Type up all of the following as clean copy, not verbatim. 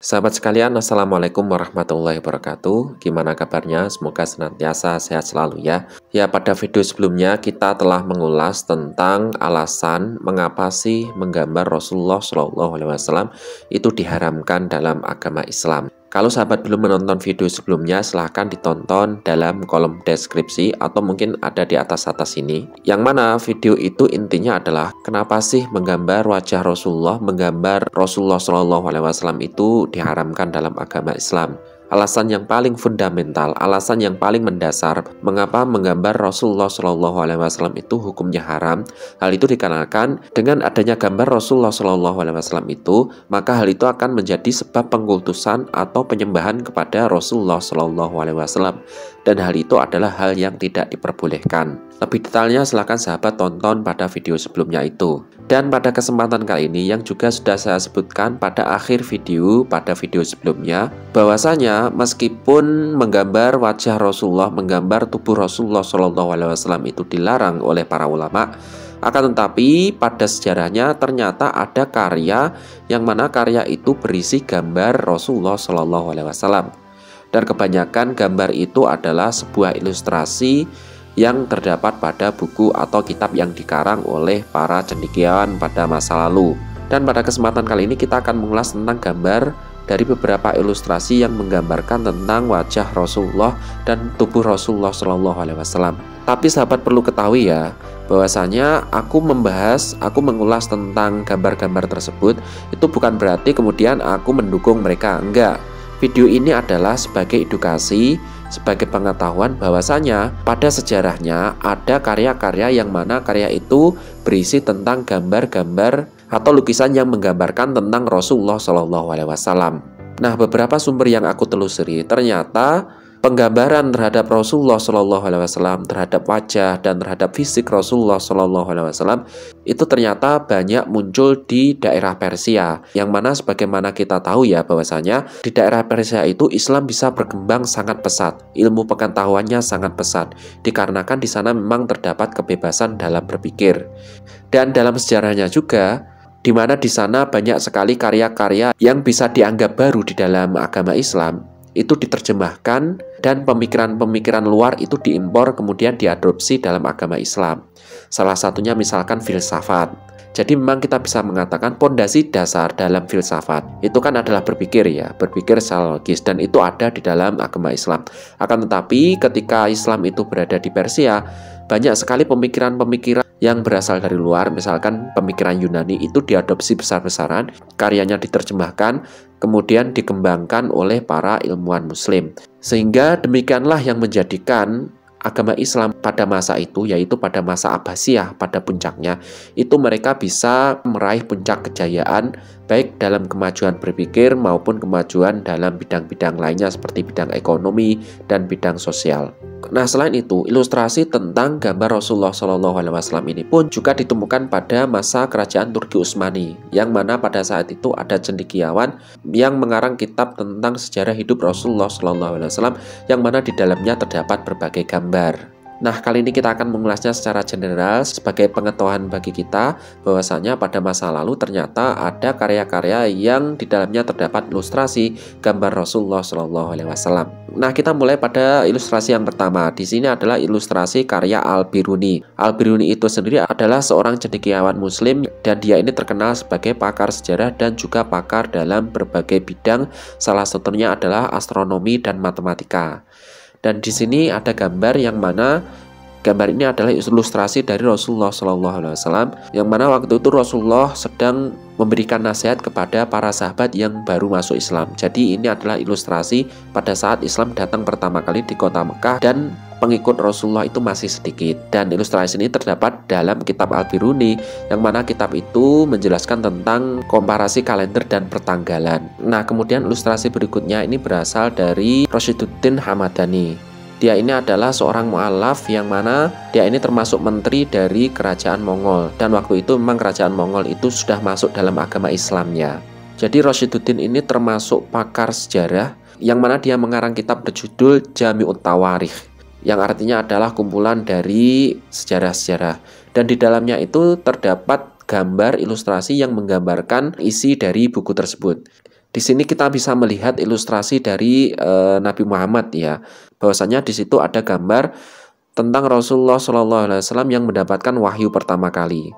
Sahabat sekalian, Assalamualaikum warahmatullahi wabarakatuh. Gimana kabarnya? Semoga senantiasa sehat selalu ya. Ya, pada video sebelumnya kita telah mengulas tentang alasan mengapa sih menggambar Rasulullah SAW itu diharamkan dalam agama Islam. Kalau sahabat belum menonton video sebelumnya, silahkan ditonton dalam kolom deskripsi atau mungkin ada di atas ini. Yang mana video itu intinya adalah kenapa sih menggambar wajah Rasulullah, menggambar Rasulullah SAW itu diharamkan dalam agama Islam. Alasan yang paling fundamental, alasan yang paling mendasar mengapa menggambar Rasulullah SAW itu hukumnya haram. Hal itu dikarenakan dengan adanya gambar Rasulullah SAW itu, maka hal itu akan menjadi sebab pengkultusan atau penyembahan kepada Rasulullah SAW. Dan hal itu adalah hal yang tidak diperbolehkan. Lebih detailnya silahkan sahabat tonton pada video sebelumnya itu. Dan pada kesempatan kali ini yang juga sudah saya sebutkan pada akhir video pada video sebelumnya, bahwasanya meskipun menggambar wajah Rasulullah, menggambar tubuh Rasulullah SAW itu dilarang oleh para ulama, akan tetapi pada sejarahnya ternyata ada karya yang mana karya itu berisi gambar Rasulullah SAW. Dan kebanyakan gambar itu adalah sebuah ilustrasi yang terdapat pada buku atau kitab yang dikarang oleh para cendekiawan pada masa lalu. Dan pada kesempatan kali ini kita akan mengulas tentang gambar dari beberapa ilustrasi yang menggambarkan tentang wajah Rasulullah dan tubuh Rasulullah SAW. Tapi sahabat perlu ketahui ya, bahwasanya aku mengulas tentang gambar-gambar tersebut itu bukan berarti kemudian aku mendukung mereka, enggak. Video ini adalah sebagai edukasi, sebagai pengetahuan bahwasanya pada sejarahnya ada karya-karya yang mana karya itu berisi tentang gambar-gambar atau lukisan yang menggambarkan tentang Rasulullah SAW. Nah, beberapa sumber yang aku telusuri ternyata penggambaran terhadap Rasulullah SAW, terhadap wajah dan terhadap fisik Rasulullah SAW itu ternyata banyak muncul di daerah Persia. Yang mana sebagaimana kita tahu ya bahwasanya di daerah Persia itu Islam bisa berkembang sangat pesat, ilmu pengetahuannya sangat pesat, dikarenakan di sana memang terdapat kebebasan dalam berpikir. Dan dalam sejarahnya juga, di mana di sana banyak sekali karya-karya yang bisa dianggap baru di dalam agama Islam itu diterjemahkan dan pemikiran-pemikiran luar itu diimpor kemudian diadopsi dalam agama Islam. Salah satunya misalkan filsafat. Jadi memang kita bisa mengatakan pondasi dasar dalam filsafat itu kan adalah berpikir ya, berpikir secara logis, dan itu ada di dalam agama Islam. Akan tetapi ketika Islam itu berada di Persia, banyak sekali pemikiran-pemikiran yang berasal dari luar, misalkan pemikiran Yunani itu diadopsi besar-besaran, karyanya diterjemahkan, kemudian dikembangkan oleh para ilmuwan Muslim. Sehingga demikianlah yang menjadikan agama Islam pada masa itu, yaitu pada masa Abbasiyah pada puncaknya, itu mereka bisa meraih puncak kejayaan baik dalam kemajuan berpikir maupun kemajuan dalam bidang-bidang lainnya seperti bidang ekonomi dan bidang sosial. Nah, selain itu, ilustrasi tentang gambar Rasulullah SAW ini pun juga ditemukan pada masa kerajaan Turki Utsmani, yang mana pada saat itu ada cendekiawan yang mengarang kitab tentang sejarah hidup Rasulullah SAW, yang mana di dalamnya terdapat berbagai gambar. Nah, kali ini kita akan mengulasnya secara general sebagai pengetahuan bagi kita bahwasanya pada masa lalu ternyata ada karya-karya yang di dalamnya terdapat ilustrasi gambar Rasulullah SAW. Nah, kita mulai pada ilustrasi yang pertama. Di sini adalah ilustrasi karya Al-Biruni. Al-Biruni itu sendiri adalah seorang cendekiawan Muslim dan dia ini terkenal sebagai pakar sejarah dan juga pakar dalam berbagai bidang. Salah satunya adalah astronomi dan matematika. Dan di sini ada gambar yang mana gambar ini adalah ilustrasi dari Rasulullah SAW, yang mana waktu itu Rasulullah sedang memberikan nasihat kepada para sahabat yang baru masuk Islam. Jadi ini adalah ilustrasi pada saat Islam datang pertama kali di kota Mekah dan pengikut Rasulullah itu masih sedikit. Dan ilustrasi ini terdapat dalam kitab Al-Biruni, yang mana kitab itu menjelaskan tentang komparasi kalender dan pertanggalan. Nah, kemudian ilustrasi berikutnya ini berasal dari Rashiduddin Hamadani. Dia ini adalah seorang mu'alaf yang mana dia ini termasuk menteri dari kerajaan Mongol. Dan waktu itu memang kerajaan Mongol itu sudah masuk dalam agama Islamnya. Jadi Rashiduddin ini termasuk pakar sejarah yang mana dia mengarang kitab berjudul Jami'ut Tawarikh, yang artinya adalah kumpulan dari sejarah-sejarah. Dan di dalamnya itu terdapat gambar ilustrasi yang menggambarkan isi dari buku tersebut. Di sini kita bisa melihat ilustrasi dari Nabi Muhammad ya, bahwasanya di situ ada gambar tentang Rasulullah SAW yang mendapatkan wahyu pertama kali.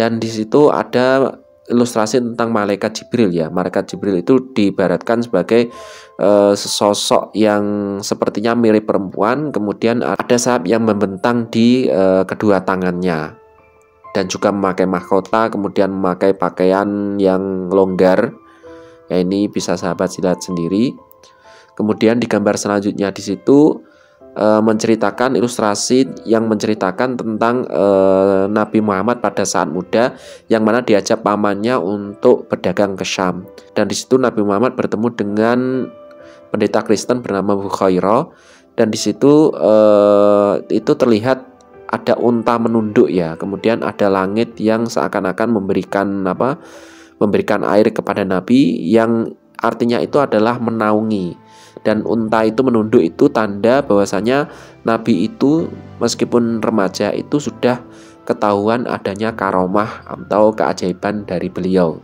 Dan di situ ada ilustrasi tentang malaikat Jibril ya. Malaikat Jibril itu diibaratkan sebagai sosok yang sepertinya mirip perempuan, kemudian ada sayap yang membentang di kedua tangannya, dan juga memakai mahkota, kemudian memakai pakaian yang longgar. Ya, ini bisa sahabat lihat sendiri. Kemudian di gambar selanjutnya di situ menceritakan ilustrasi yang menceritakan tentang Nabi Muhammad pada saat muda, yang mana diajak pamannya untuk berdagang ke Syam. Dan di situ Nabi Muhammad bertemu dengan pendeta Kristen bernama Bukhairah, dan di situ itu terlihat ada unta menunduk ya. Kemudian ada langit yang seakan-akan memberikan air kepada Nabi, yang artinya itu adalah menaungi. Dan unta itu menunduk itu tanda bahwasanya Nabi itu meskipun remaja itu sudah ketahuan adanya karomah atau keajaiban dari beliau.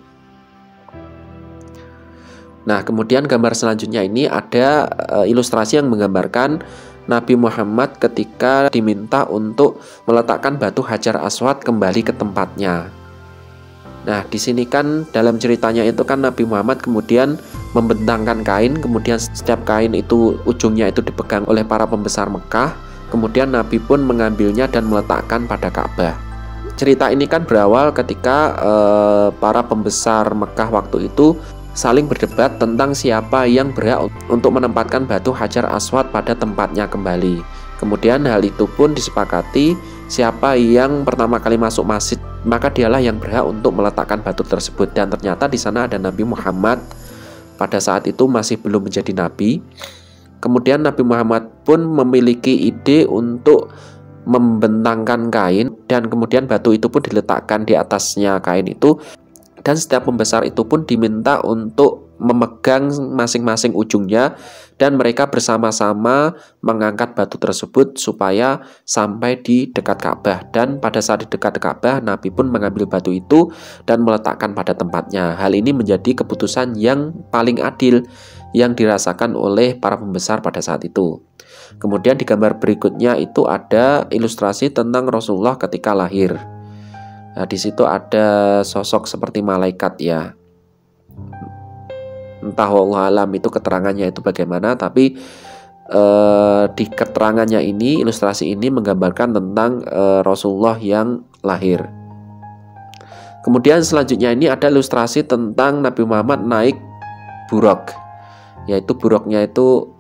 Nah, kemudian gambar selanjutnya ini ada ilustrasi yang menggambarkan Nabi Muhammad ketika diminta untuk meletakkan batu Hajar Aswad kembali ke tempatnya. Nah, di sini kan dalam ceritanya itu kan Nabi Muhammad kemudian membentangkan kain, kemudian setiap kain itu ujungnya itu dipegang oleh para pembesar Mekah, kemudian Nabi pun mengambilnya dan meletakkan pada Ka'bah. Cerita ini kan berawal ketika para pembesar Mekah waktu itu saling berdebat tentang siapa yang berhak untuk menempatkan batu Hajar Aswad pada tempatnya kembali. Kemudian hal itu pun disepakati, siapa yang pertama kali masuk masjid maka dialah yang berhak untuk meletakkan batu tersebut. Dan ternyata di sana ada Nabi Muhammad, pada saat itu masih belum menjadi nabi. Kemudian Nabi Muhammad pun memiliki ide untuk membentangkan kain, dan kemudian batu itu pun diletakkan di atasnya kain itu, dan setiap pembesar itu pun diminta untuk memegang masing-masing ujungnya, dan mereka bersama-sama mengangkat batu tersebut supaya sampai di dekat Ka'bah. Dan pada saat di dekat Ka'bah, Nabi pun mengambil batu itu dan meletakkan pada tempatnya. Hal ini menjadi keputusan yang paling adil yang dirasakan oleh para pembesar pada saat itu. Kemudian di gambar berikutnya itu ada ilustrasi tentang Rasulullah ketika lahir. Nah, di situ ada sosok seperti malaikat ya. Entah wallahu alam itu keterangannya itu bagaimana, tapi di keterangannya ini, ilustrasi ini menggambarkan tentang Rasulullah yang lahir. Kemudian selanjutnya ini ada ilustrasi tentang Nabi Muhammad naik buraq, yaitu buraqnya itu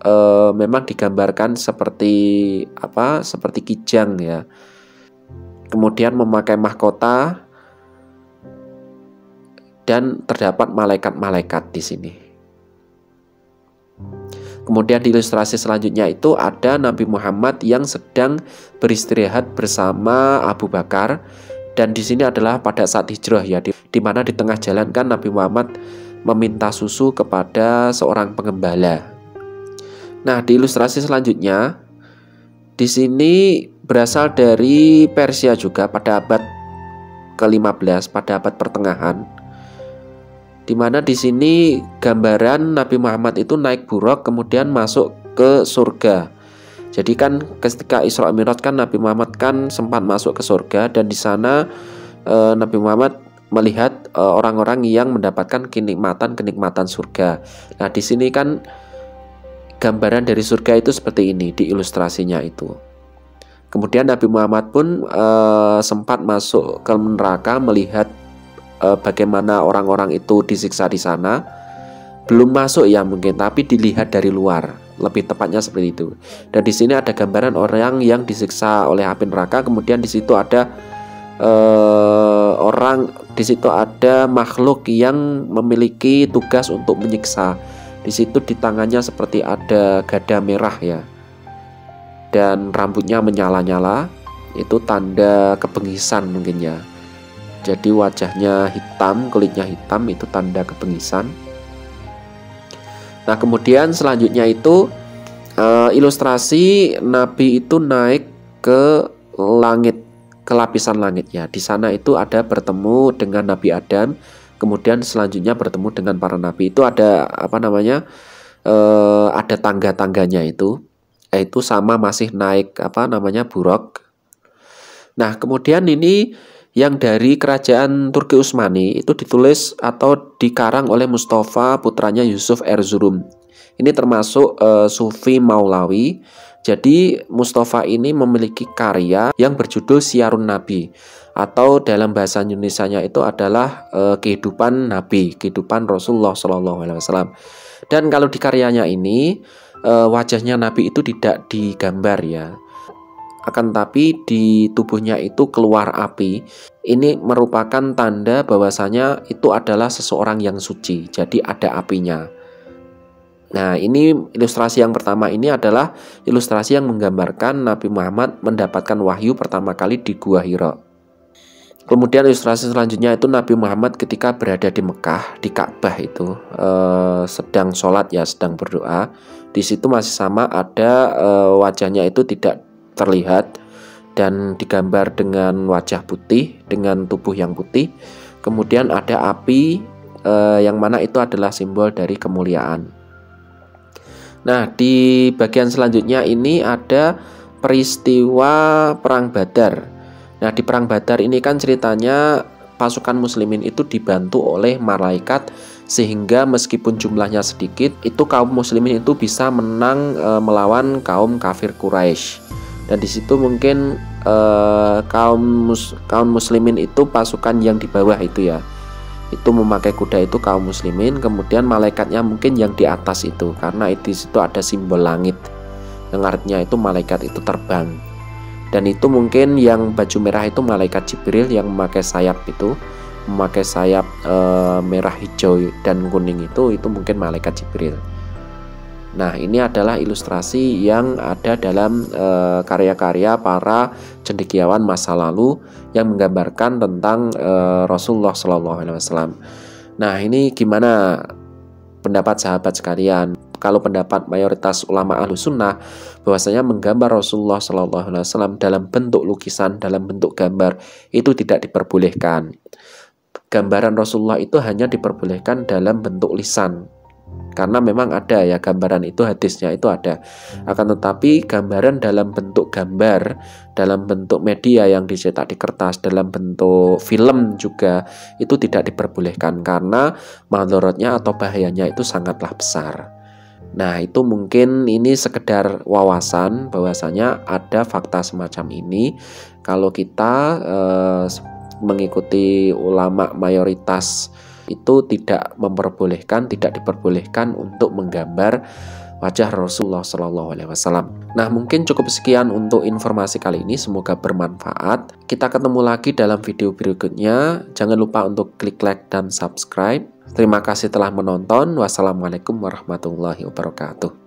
memang digambarkan seperti seperti kijang ya. Kemudian memakai mahkota, dan terdapat malaikat-malaikat di sini. Kemudian di ilustrasi selanjutnya itu ada Nabi Muhammad yang sedang beristirahat bersama Abu Bakar, dan di sini adalah pada saat hijrah ya, di mana di tengah jalan kan Nabi Muhammad meminta susu kepada seorang pengembala. Nah, di ilustrasi selanjutnya di sini berasal dari Persia juga pada abad ke-15, pada abad pertengahan, di mana di sini gambaran Nabi Muhammad itu naik buraq kemudian masuk ke surga. Jadi kan ketika Isra Mi'raj kan Nabi Muhammad kan sempat masuk ke surga, dan di sana Nabi Muhammad melihat orang-orang yang mendapatkan kenikmatan surga. Nah, di sini kan gambaran dari surga itu seperti ini di ilustrasinya itu. Kemudian Nabi Muhammad pun sempat masuk ke neraka melihat bagaimana orang-orang itu disiksa di sana. Belum masuk ya mungkin, tapi dilihat dari luar, lebih tepatnya seperti itu. Dan di sini ada gambaran orang yang disiksa oleh api neraka. Kemudian di situ ada ada makhluk yang memiliki tugas untuk menyiksa. Di situ di tangannya seperti ada gada merah ya, dan rambutnya menyala-nyala, itu tanda kebengisan mungkin ya. Jadi wajahnya hitam, kulitnya hitam, itu tanda kebengisan. Nah, kemudian selanjutnya itu ilustrasi Nabi itu naik ke langit, ke lapisan langit ya. Di sana itu ada bertemu dengan Nabi Adam, kemudian selanjutnya bertemu dengan para nabi. Itu ada ada tangga-tangganya itu, yaitu sama masih naik buraq. Nah, kemudian ini yang dari kerajaan Turki Utsmani itu ditulis atau dikarang oleh Mustafa putranya Yusuf Erzurum. Ini termasuk Sufi Maulawi. Jadi Mustafa ini memiliki karya yang berjudul Syiarun Nabi, atau dalam bahasa Indonesianya itu adalah kehidupan Nabi, kehidupan Rasulullah SAW. Dan kalau di karyanya ini wajahnya Nabi itu tidak digambar ya, akan tapi di tubuhnya itu keluar api. Ini merupakan tanda bahwasanya itu adalah seseorang yang suci, jadi ada apinya. Nah, ini ilustrasi yang pertama ini adalah ilustrasi yang menggambarkan Nabi Muhammad mendapatkan wahyu pertama kali di Gua Hira. Kemudian ilustrasi selanjutnya itu Nabi Muhammad ketika berada di Mekah, di Ka'bah itu sedang sholat ya, sedang berdoa. Di situ masih sama, ada wajahnya itu tidak terlihat dan digambar dengan wajah putih, dengan tubuh yang putih. Kemudian ada api yang mana itu adalah simbol dari kemuliaan. Nah, di bagian selanjutnya ini ada peristiwa Perang Badar. Nah, di Perang Badar ini kan ceritanya pasukan muslimin itu dibantu oleh malaikat, sehingga meskipun jumlahnya sedikit, itu kaum muslimin itu bisa menang melawan kaum kafir Quraisy. Dan di situ mungkin kaum muslimin itu pasukan yang di bawah itu ya, itu memakai kuda itu kaum muslimin, kemudian malaikatnya mungkin yang di atas itu, karena di situ ada simbol langit yang artinya itu malaikat itu terbang. Dan itu mungkin yang baju merah itu malaikat Jibril yang memakai sayap itu, memakai sayap merah, hijau, dan kuning itu mungkin malaikat Jibril. Nah, ini adalah ilustrasi yang ada dalam karya-karya para cendekiawan masa lalu yang menggambarkan tentang Rasulullah SAW. Nah, ini gimana pendapat sahabat sekalian? Kalau pendapat mayoritas ulama Ahlus Sunnah bahwasanya menggambar Rasulullah SAW dalam bentuk lukisan, dalam bentuk gambar itu tidak diperbolehkan. Gambaran Rasulullah itu hanya diperbolehkan dalam bentuk lisan, karena memang ada ya gambaran itu, hadisnya itu ada. Akan tetapi gambaran dalam bentuk gambar, dalam bentuk media yang dicetak di kertas, dalam bentuk film juga itu tidak diperbolehkan, karena madharatnya atau bahayanya itu sangatlah besar. Nah, itu mungkin ini sekedar wawasan bahwasanya ada fakta semacam ini. Kalau kita mengikuti ulama mayoritas itu tidak diperbolehkan untuk menggambar wajah Rasulullah SAW. Nah, mungkin cukup sekian untuk informasi kali ini, semoga bermanfaat. Kita ketemu lagi dalam video berikutnya. Jangan lupa untuk klik like dan subscribe. Terima kasih telah menonton. Wassalamualaikum warahmatullahi wabarakatuh.